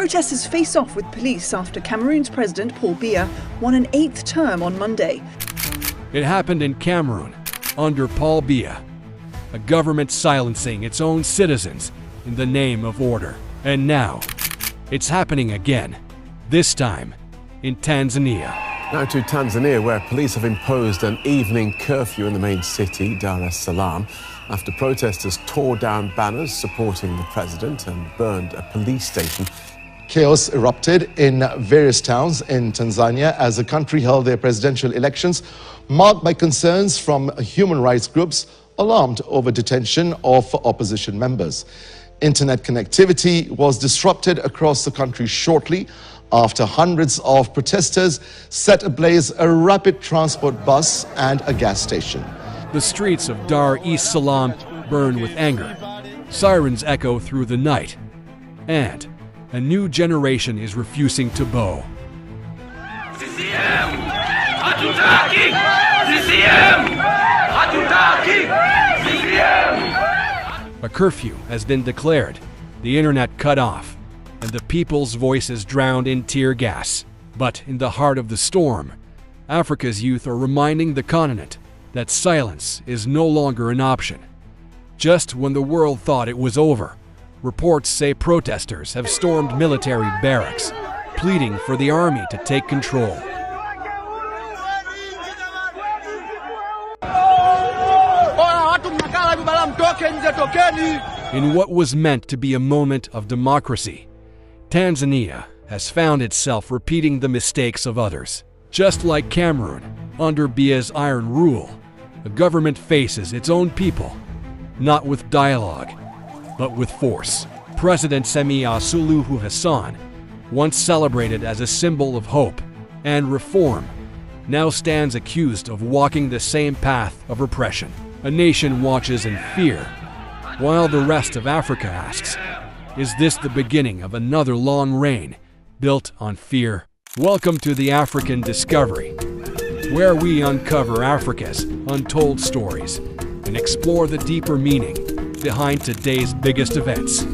Protesters face off with police after Cameroon's President Paul Biya won an 8th term on Monday. It happened in Cameroon under Paul Biya, a government silencing its own citizens in the name of order. And now, it's happening again, this time in Tanzania. Now to Tanzania, where police have imposed an evening curfew in the main city, Dar es Salaam, after protesters tore down banners supporting the president and burned a police station. Chaos erupted in various towns in Tanzania as the country held their presidential elections, marked by concerns from human rights groups alarmed over detention of opposition members. Internet connectivity was disrupted across the country shortly after hundreds of protesters set ablaze a rapid transport bus and a gas station. The streets of Dar es Salaam burn with anger. Sirens echo through the night. And a new generation is refusing to bow. CCM! Hatutaki! CCM! Hatutaki! CCM! A curfew has been declared, the internet cut off, and the people's voices drowned in tear gas. But in the heart of the storm, Africa's youth are reminding the continent that silence is no longer an option. Just when the world thought it was over, reports say protesters have stormed military barracks, pleading for the army to take control. In what was meant to be a moment of democracy, Tanzania has found itself repeating the mistakes of others. Just like Cameroon, under Biya's iron rule, the government faces its own people, not with dialogue, but with force. President Samia Suluhu Hassan, once celebrated as a symbol of hope and reform, now stands accused of walking the same path of repression. A nation watches in fear, while the rest of Africa asks, is this the beginning of another long reign built on fear? Welcome to the African Discovery, where we uncover Africa's untold stories and explore the deeper meaning behind today's biggest events.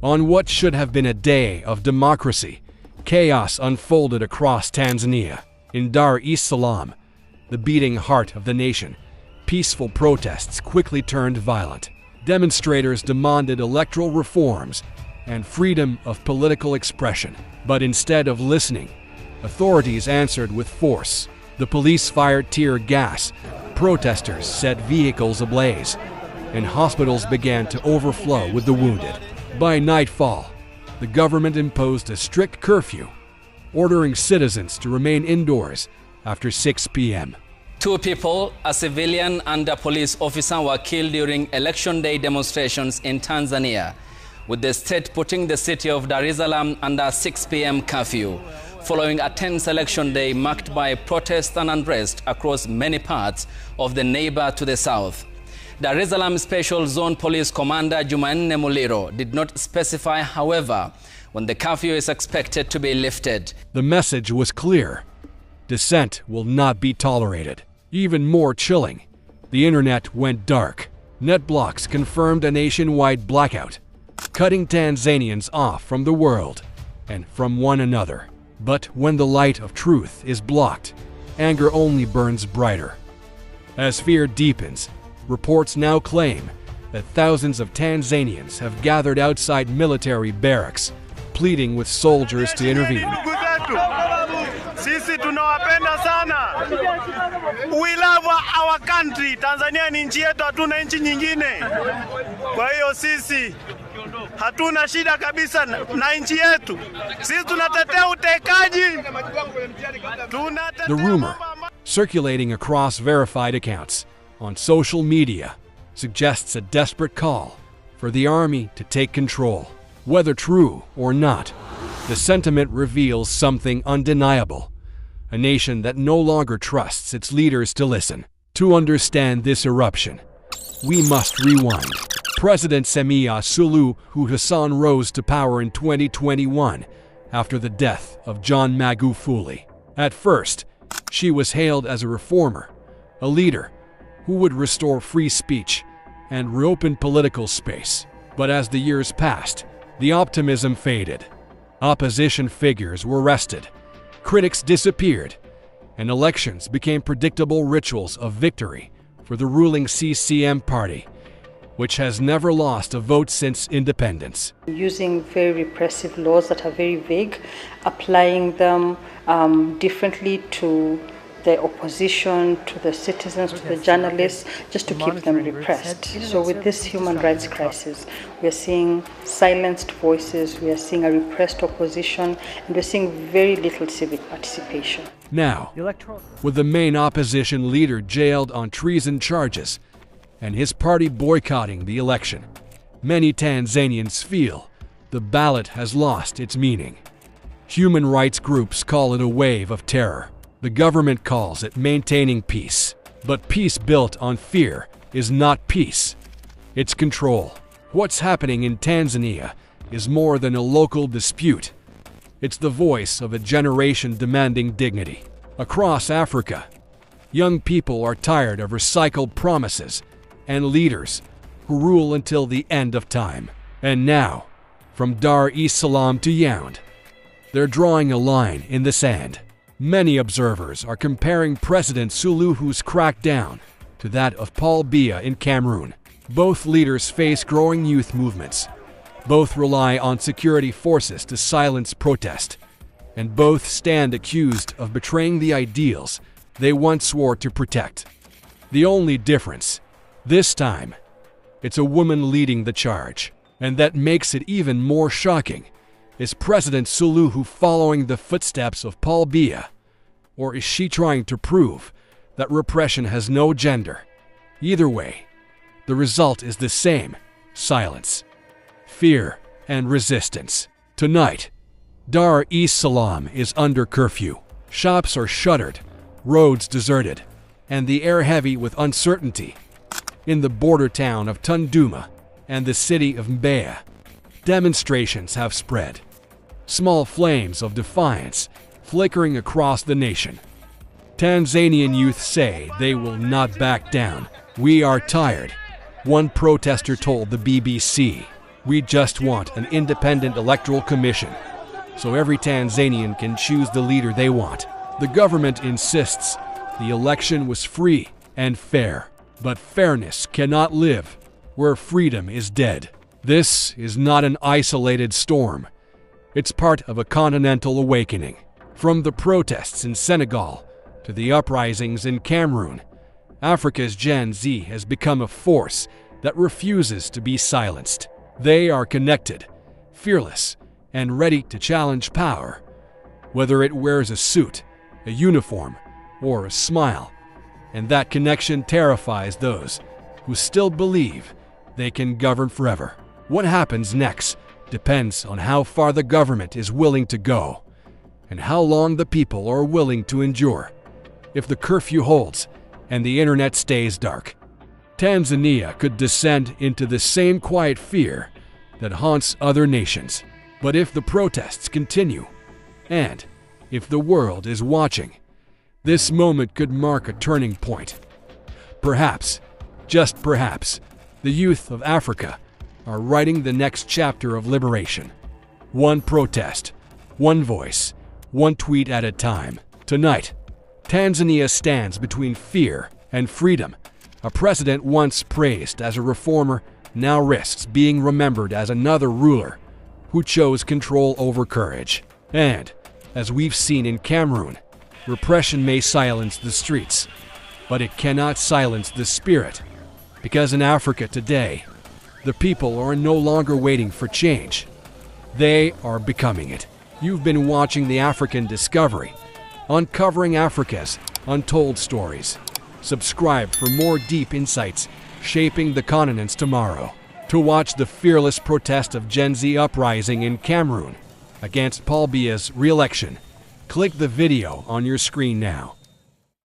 On what should have been a day of democracy, chaos unfolded across Tanzania. In Dar es Salaam, the beating heart of the nation, peaceful protests quickly turned violent. Demonstrators demanded electoral reforms and freedom of political expression. But instead of listening, authorities answered with force. The police fired tear gas, protesters set vehicles ablaze, and hospitals began to overflow with the wounded. By nightfall, the government imposed a strict curfew, ordering citizens to remain indoors after 6 p.m. 2 people, a civilian and a police officer, were killed during election day demonstrations in Tanzania, with the state putting the city of Dar es Salaam under 6 p.m. curfew, following a tense election day marked by protests and unrest across many parts of the neighbor to the south. Dar es Salaam Special Zone Police Commander Jumanne Muliro did not specify, however, when the curfew is expected to be lifted. The message was clear. Dissent will not be tolerated. Even more chilling, the internet went dark. Net blocks confirmed a nationwide blackout, cutting Tanzanians off from the world and from one another. But when the light of truth is blocked, anger only burns brighter. As fear deepens, reports now claim that thousands of Tanzanians have gathered outside military barracks, pleading with soldiers to intervene. Sisi tunawapenda sana. We love our country. Tanzania ni nchi yetu, hatuna nchi nyingine. Kwa hiyo sisi hatuna shida kabisa na nchi yetu. Sisi tunatetea utekaji. The rumor, circulating across verified accounts on social media, suggests a desperate call for the army to take control. Whether true or not, the sentiment reveals something undeniable: a nation that no longer trusts its leaders to listen. To understand this eruption, we must rewind. President Samia Suluhu Hassan rose to power in 2021 after the death of John Magufuli. At first, she was hailed as a reformer, a leader who would restore free speech and reopen political space. But as the years passed, the optimism faded. Opposition figures were arrested, critics disappeared, and elections became predictable rituals of victory for the ruling CCM party, which has never lost a vote since independence. Using very repressive laws that are very vague, applying them differently to the opposition, to the citizens, to the journalists, just to keep them repressed. So with this human rights crisis, we are seeing silenced voices, we are seeing a repressed opposition, and we're seeing very little civic participation. Now, with the main opposition leader jailed on treason charges and his party boycotting the election, many Tanzanians feel the ballot has lost its meaning. Human rights groups call it a wave of terror. The government calls it maintaining peace. But peace built on fear is not peace. It's control. What's happening in Tanzania is more than a local dispute. It's the voice of a generation demanding dignity. Across Africa, young people are tired of recycled promises and leaders who rule until the end of time. And now, from Dar es Salaam to Yaoundé, they're drawing a line in the sand. Many observers are comparing President Suluhu's crackdown to that of Paul Biya in Cameroon. Both leaders face growing youth movements. Both rely on security forces to silence protest. And both stand accused of betraying the ideals they once swore to protect. The only difference, this time, it's a woman leading the charge. And that makes it even more shocking. Is President Suluhu following the footsteps of Paul Biya? Or is she trying to prove that repression has no gender? Either way, the result is the same: silence, fear, and resistance. Tonight, Dar es Salaam is under curfew. Shops are shuttered, roads deserted, and the air heavy with uncertainty. In the border town of Tunduma and the city of Mbeya, demonstrations have spread. Small flames of defiance flickering across the nation. Tanzanian youth say they will not back down. "We are tired," one protester told the BBC. "We just want an independent electoral commission, so every Tanzanian can choose the leader they want." The government insists the election was free and fair. But fairness cannot live where freedom is dead. This is not an isolated storm. It's part of a continental awakening. From the protests in Senegal to the uprisings in Cameroon, Africa's Gen Z has become a force that refuses to be silenced. They are connected, fearless, and ready to challenge power, whether it wears a suit, a uniform, or a smile. And that connection terrifies those who still believe they can govern forever. What happens next depends on how far the government is willing to go and how long the people are willing to endure. If the curfew holds and the internet stays dark, Tanzania could descend into the same quiet fear that haunts other nations. But if the protests continue, and if the world is watching, this moment could mark a turning point. Perhaps, just perhaps, the youth of Africa are writing the next chapter of liberation. One protest, one voice, one tweet at a time. Tonight, Tanzania stands between fear and freedom. A president once praised as a reformer now risks being remembered as another ruler who chose control over courage. And, as we've seen in Cameroon, repression may silence the streets, but it cannot silence the spirit. Because in Africa today, the people are no longer waiting for change. They are becoming it. You've been watching The African Discovery, uncovering Africa's untold stories. Subscribe for more deep insights shaping the continent's tomorrow. To watch the fearless protest of Gen Z uprising in Cameroon against Paul Biya's re-election, click the video on your screen now.